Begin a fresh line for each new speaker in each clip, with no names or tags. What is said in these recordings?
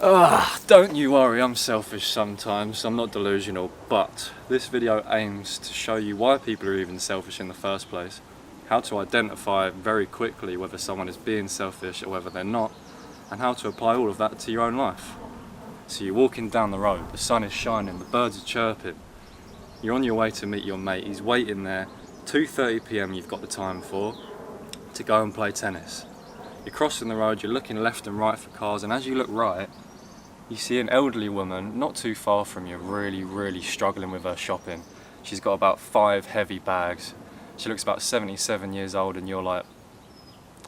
Don't you worry, I'm selfish sometimes, I'm not delusional, but this video aims to show you why people are even selfish in the first place, how to identify very quickly whether someone is being selfish or whether they're not, and how to apply all of that to your own life. So you're walking down the road, the sun is shining, the birds are chirping, you're on your way to meet your mate, he's waiting there, 2:30 PM you've got the time for, to go and play tennis. You're crossing the road, you're looking left and right for cars, and as you look right, you see an elderly woman not too far from you, really struggling with her shopping. She's got about 5 heavy bags. She looks about 77 years old, and you're like,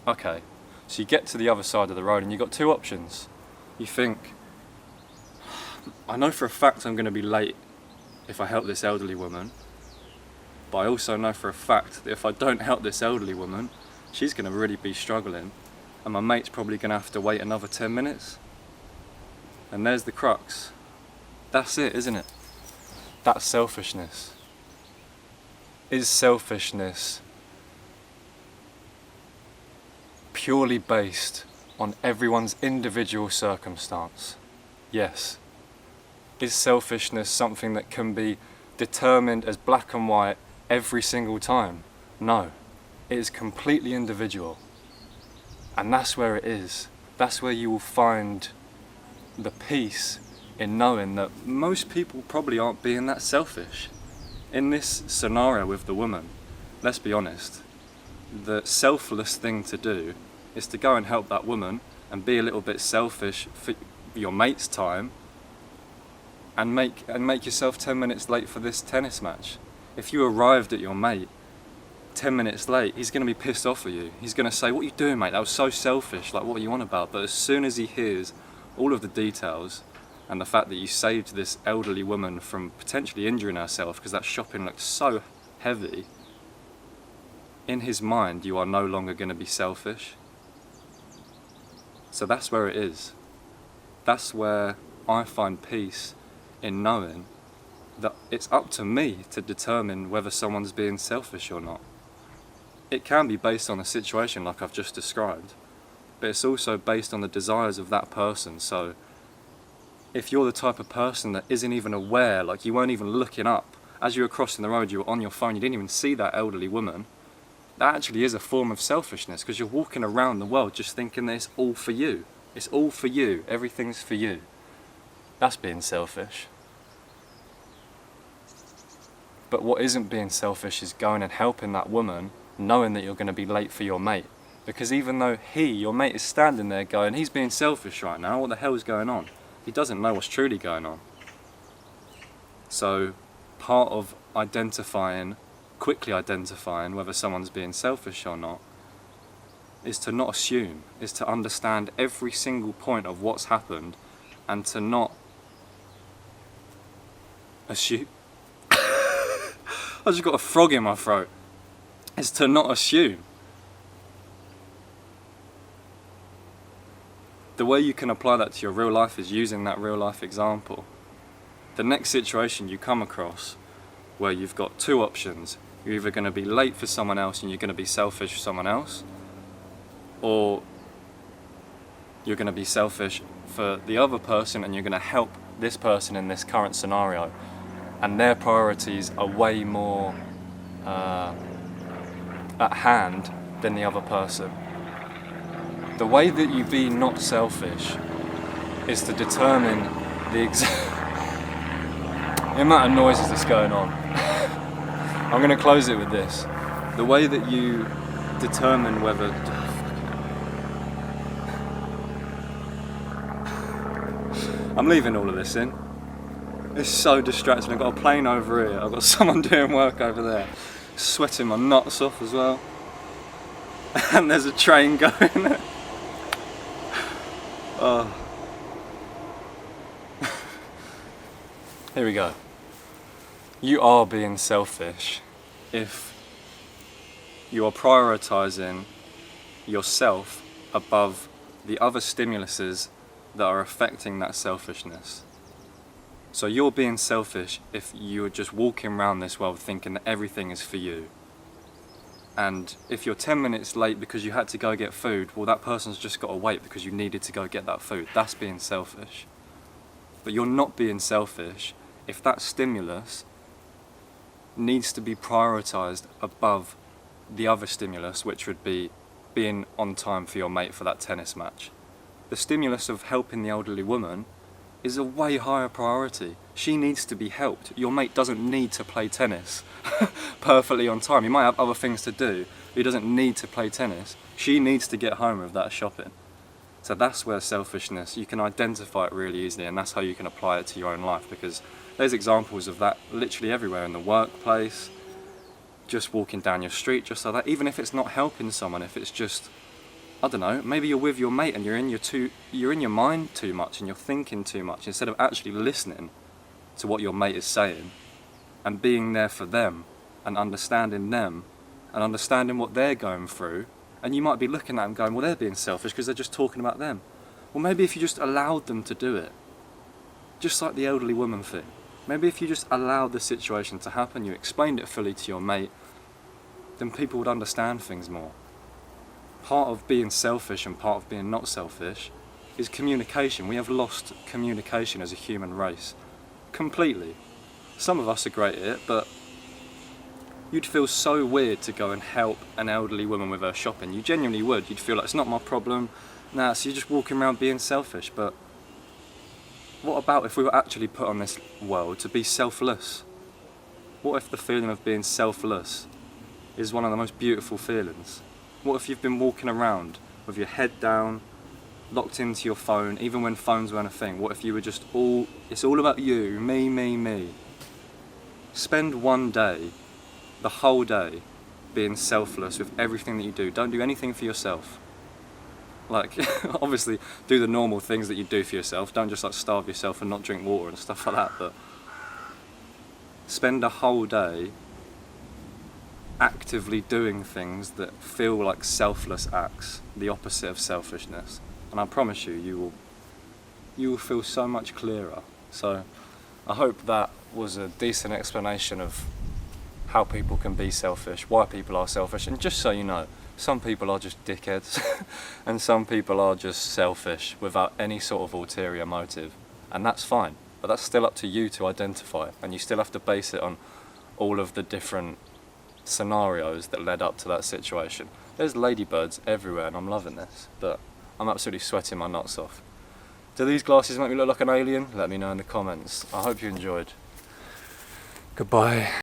okay. So you get to the other side of the road and you've got 2 options. You think, I know for a fact I'm going to be late if I help this elderly woman, but I also know for a fact that if I don't help this elderly woman, she's going to really be struggling, and my mate's probably going to have to wait another 10 minutes. And there's the crux. That's it, isn't it? That's selfishness. Is selfishness purely based on everyone's individual circumstance? Yes. Is selfishness something that can be determined as black and white every single time? No. It is completely individual. And that's where it is. That's where you will find the peace in knowing that most people probably aren't being that selfish. In this scenario with the woman, let's be honest, the selfless thing to do is to go and help that woman and be a little bit selfish for your mate's time and make yourself 10 minutes late for this tennis match. If you arrived at your mate 10 minutes late, he's going to be pissed off at you. He's going to say, what are you doing, mate? That was so selfish, like what are you on about? But as soon as he hears all of the details and the fact that you saved this elderly woman from potentially injuring herself because that shopping looked so heavy, in his mind you are no longer going to be selfish. So that's where it is. That's where I find peace in knowing that it's up to me to determine whether someone's being selfish or not. It can be based on a situation like I've just described, but it's also based on the desires of that person. So if you're the type of person that isn't even aware, like you weren't even looking up, as you were crossing the road you were on your phone, you didn't even see that elderly woman, that actually is a form of selfishness, because you're walking around the world just thinking that it's all for you. It's all for you, everything's for you. That's being selfish. But what isn't being selfish is going and helping that woman knowing that you're going to be late for your mate. Because even though your mate is standing there going, he's being selfish right now, what the hell is going on? He doesn't know what's truly going on. So part of quickly identifying whether someone's being selfish or not, is to not assume, is to understand every single point of what's happened and to not assume. I just got a frog in my throat. Is to not assume. The way you can apply that to your real life is using that real life example. The next situation you come across where you've got 2 options, you're either going to be late for someone else and you're going to be selfish for someone else, or you're going to be selfish for the other person and you're going to help this person in this current scenario, and their priorities are way more at hand than the other person. The way that you be not selfish is to determine the amount of noises that's going on. I'm going to close it with this. The way that you determine whether... I'm leaving all of this in. It's so distracting. I've got a plane over here, I've got someone doing work over there, sweating my nuts off as well, and there's a train going. Oh. Here we go. You are being selfish if you are prioritising yourself above the other stimuluses that are affecting that selfishness. So you're being selfish if you're just walking around this world thinking that everything is for you. And if you're 10 minutes late because you had to go get food, well, that person's just got to wait because you needed to go get that food. That's being selfish. But you're not being selfish if that stimulus needs to be prioritised above the other stimulus, which would be being on time for your mate for that tennis match. The stimulus of helping the elderly woman is a way higher priority. She needs to be helped. Your mate doesn't need to play tennis perfectly on time. He might have other things to do, but he doesn't need to play tennis. She needs to get home with that shopping. So that's where selfishness, you can identify it really easily, and that's how you can apply it to your own life, because there's examples of that literally everywhere, in the workplace, just walking down your street, just like that. Even if it's not helping someone, if it's just, I don't know, maybe you're with your mate and you're in your mind too much and you're thinking too much instead of actually listening to what your mate is saying and being there for them and understanding what they're going through. And you might be looking at them going, well, they're being selfish because they're just talking about them. Well, maybe if you just allowed them to do it, just like the elderly woman thing, maybe if you just allowed the situation to happen, you explained it fully to your mate, then people would understand things more. Part of being selfish and part of being not selfish is communication. We have lost communication as a human race completely. Some of us are great at it, but you'd feel so weird to go and help an elderly woman with her shopping. You genuinely would. You'd feel like, it's not my problem. Nah, so you're just walking around being selfish. But what about if we were actually put on this world to be selfless? What if the feeling of being selfless is one of the most beautiful feelings? What if you've been walking around with your head down, locked into your phone, even when phones weren't a thing? What if you were just it's all about you, me, me, me. Spend one day, the whole day, being selfless with everything that you do. Don't do anything for yourself. Like, obviously, do the normal things that you do for yourself. Don't just like starve yourself and not drink water and stuff like that, but spend a whole day actively doing things that feel like selfless acts, the opposite of selfishness. And I promise you, you will feel so much clearer. So I hope that was a decent explanation of how people can be selfish, why people are selfish, and just so you know, some people are just dickheads and some people are just selfish without any sort of ulterior motive, and that's fine, but that's still up to you to identify, and you still have to base it on all of the different scenarios that led up to that situation. There's ladybirds everywhere and I'm loving this, but I'm absolutely sweating my nuts off. Do these glasses make me look like an alien? Let me know in the comments. I hope you enjoyed. Goodbye.